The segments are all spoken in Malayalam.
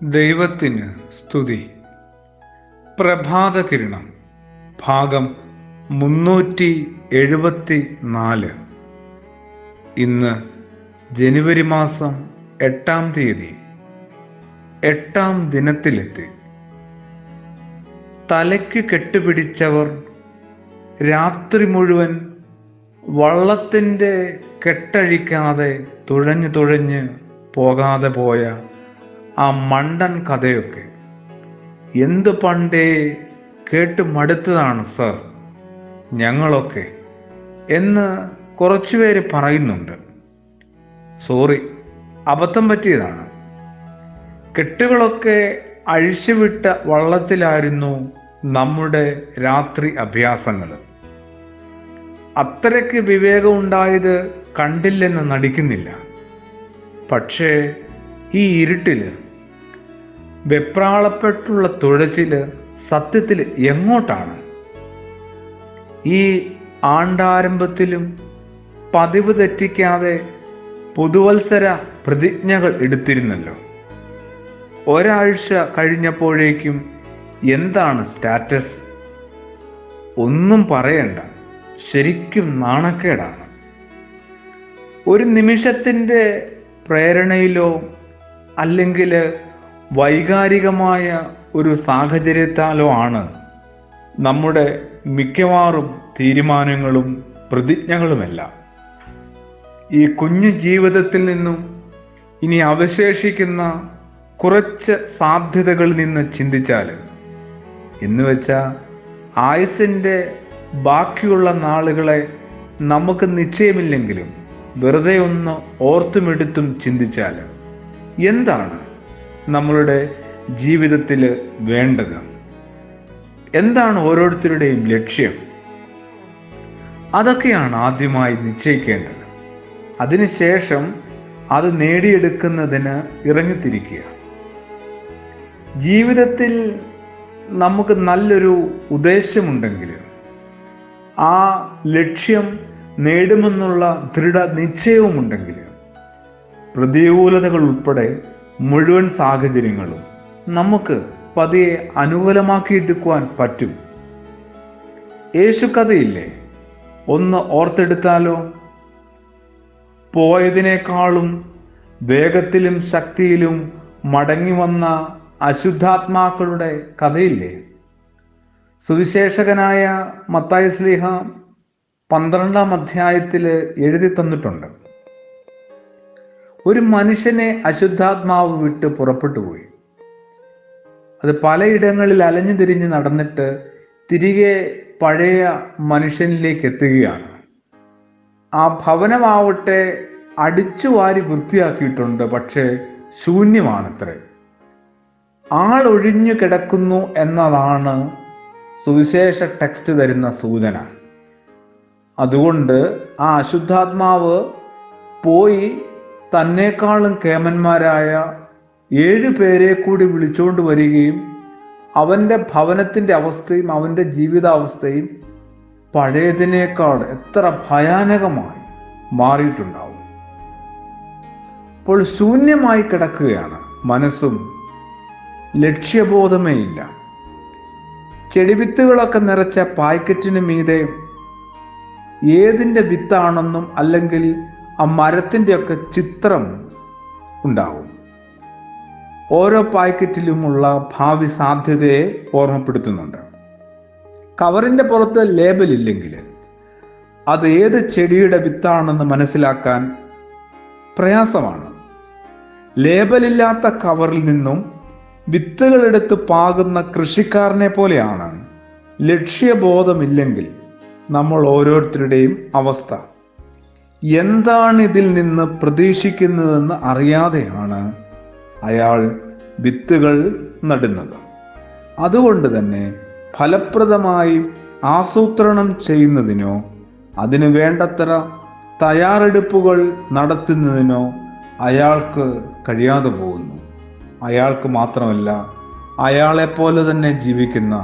ദൈവത്തിന് സ്തുതി. പ്രഭാതകിരണം ഭാഗം 374. ഇന്ന് ജനുവരി മാസം 8-ാം തീയതി, 8-ാം ദിനത്തിലെത്തി. തലയ്ക്ക് കെട്ടുപിടിച്ചവർ രാത്രി മുഴുവൻ വള്ളത്തിൻ്റെ കെട്ടഴിക്കാതെ തുഴഞ്ഞ് പോകാതെ പോയ ആ മണ്ടൻ കഥയൊക്കെ എന്ത് പണ്ടേ കേട്ട് മടുത്തതാണ് സർ ഞങ്ങളൊക്കെ എന്ന് കുറച്ചുപേര് പറയുന്നുണ്ട്. സോറി, അബദ്ധം പറ്റിയതാണ്. കെട്ടുകളൊക്കെ അഴിച്ചുവിട്ട വള്ളത്തിലായിരുന്നു നമ്മുടെ രാത്രി അഭ്യാസങ്ങൾ. അത്രയ്ക്ക് വിവേകം ഉണ്ടായത് കണ്ടില്ലെന്ന് നടിക്കുന്നില്ല. പക്ഷേ ഈ ഇരുട്ടില് വെപ്രാളപ്പെട്ടുള്ള തുഴച്ചില് സത്യത്തിൽ എങ്ങോട്ടാണ്? ഈ ആണ്ടാരംഭത്തിലും പതിവ് തെറ്റിക്കാതെ പുതുവത്സര പ്രതിജ്ഞകൾ എടുത്തിരുന്നല്ലോ. ഒരാഴ്ച കഴിഞ്ഞപ്പോഴേക്കും എന്താണ് സ്റ്റാറ്റസ്? ഒന്നും പറയണ്ട, ശരിക്കും നാണക്കേടാണ്. ഒരു നിമിഷത്തിൻ്റെ പ്രേരണയിലോ അല്ലെങ്കിൽ വൈകാരികമായ ഒരു സാഹചര്യത്താലോ ആണ് നമ്മുടെ മിക്കവാറും തീരുമാനങ്ങളും പ്രതിജ്ഞകളുമെല്ലാം. ഈ കുഞ്ഞു ജീവിതത്തിൽ നിന്നും ഇനി അവശേഷിക്കുന്ന കുറച്ച് സാധ്യതകളിൽ നിന്ന് ചിന്തിച്ചാൽ, എന്നുവെച്ചാൽ ആയുസ്സിൻ്റെ ബാക്കിയുള്ള നാളുകളെ നമുക്ക് നിശ്ചയമില്ലെങ്കിലും വെറുതെ ഒന്ന് ഓർത്തുമെടുത്തും ചിന്തിച്ചാൽ എന്താണ് നമ്മളുടെ ജീവിതത്തിൽ വേണ്ടത്? എന്താണ് ഓരോരുത്തരുടെയും ലക്ഷ്യം? അതൊക്കെയാണ് ആദ്യമായി നിശ്ചയിക്കേണ്ടത്. അതിനുശേഷം അത് നേടിയെടുക്കുന്നതിന് ഇറങ്ങിത്തിരിക്കുക. ജീവിതത്തിൽ നമുക്ക് നല്ലൊരു ഉദ്ദേശമുണ്ടെങ്കിൽ ആ ലക്ഷ്യം നേടുമെന്നുള്ള ദൃഢനിശ്ചയവുമുണ്ടെങ്കിൽ പ്രതികൂലതകൾ ഉൾപ്പെടെ മുഴുവൻ സാഹചര്യങ്ങളും നമുക്ക് പതിയെ അനുകൂലമാക്കിയെടുക്കുവാൻ പറ്റും. യേശു കഥയില്ലേ, ഒന്ന് ഓർത്തെടുത്താലോ? പോയതിനേക്കാളും വേഗത്തിലും ശക്തിയിലും മടങ്ങി വന്ന അശുദ്ധാത്മാക്കളുടെ കഥയില്ലേ? സുവിശേഷകനായ മത്തായി ശ്ലീഹ 12-ാം അധ്യായത്തിൽ എഴുതി തന്നിട്ടുണ്ട്. ഒരു മനുഷ്യനെ അശുദ്ധാത്മാവ് വിട്ട് പുറപ്പെട്ടു പോയി. അത് പലയിടങ്ങളിൽ അലഞ്ഞു തിരിഞ്ഞ് നടന്നിട്ട് തിരികെ പഴയ മനുഷ്യനിലേക്ക് എത്തുകയാണ്. ആ ഭവനമാവട്ടെ അടിച്ചു വാരി വൃത്തിയാക്കിയിട്ടുണ്ട്, പക്ഷേ ശൂന്യമാണത്രേ. ആളൊഴിഞ്ഞു കിടക്കുന്നു എന്നതാണ് സുവിശേഷ ടെക്സ്റ്റ് തരുന്ന സൂചന. അതുകൊണ്ട് ആ അശുദ്ധാത്മാവ് പോയി തന്നെക്കാളും കേമന്മാരായ 7 പേരെ കൂടി വിളിച്ചുകൊണ്ട് വരികയും അവൻ്റെ ഭവനത്തിൻ്റെ അവസ്ഥയും അവൻ്റെ ജീവിതാവസ്ഥയും പഴയതിനേക്കാൾ എത്ര ഭയാനകമായി മാറിയിട്ടുണ്ടാവും. അപ്പോൾ ശൂന്യമായി കിടക്കുകയാണ് മനസ്സും, ലക്ഷ്യബോധമേ ഇല്ല. ചെടിവിത്തുകളൊക്കെ നിറച്ച പായ്ക്കറ്റിന് മീതെ ഏതിൻ്റെ വിത്താണെന്നും അല്ലെങ്കിൽ ആ മരത്തിൻ്റെയൊക്കെ ചിത്രം ഉണ്ടാവും. ഓരോ പാക്കറ്റിലുമുള്ള ഭാവി സാധ്യതയെ ഓർമ്മപ്പെടുത്തുന്നുണ്ട്. കവറിൻ്റെ പുറത്ത് ലേബൽ ഇല്ലെങ്കിൽ അത് ഏത് ചെടിയുടെ വിത്താണെന്ന് മനസ്സിലാക്കാൻ പ്രയാസമാണ്. ലേബലില്ലാത്ത കവറിൽ നിന്നും വിത്തുകളെടുത്ത് പാകുന്ന കൃഷിക്കാരനെ പോലെയാണ് ലക്ഷ്യബോധമില്ലെങ്കിൽ നമ്മൾ ഓരോരുത്തരുടെയും അവസ്ഥ. എന്താണ് ഇതിൽ നിന്ന് പ്രതീക്ഷിക്കുന്നതെന്ന് അറിയാതെയാണ് അയാൾ വിത്തുകൾ നടുന്നത്. അതുകൊണ്ട് തന്നെ ഫലപ്രദമായി ആസൂത്രണം ചെയ്യുന്നതിനോ അതിന് വേണ്ടത്ര തയ്യാറെടുപ്പുകൾ നടത്തുന്നതിനോ അയാൾക്ക് കഴിയാതെ പോകുന്നു. അയാൾക്ക് മാത്രമല്ല, അയാളെപ്പോലെ തന്നെ ജീവിക്കുന്ന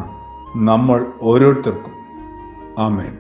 നമ്മൾ ഓരോരുത്തർക്കും. ആമേൻ.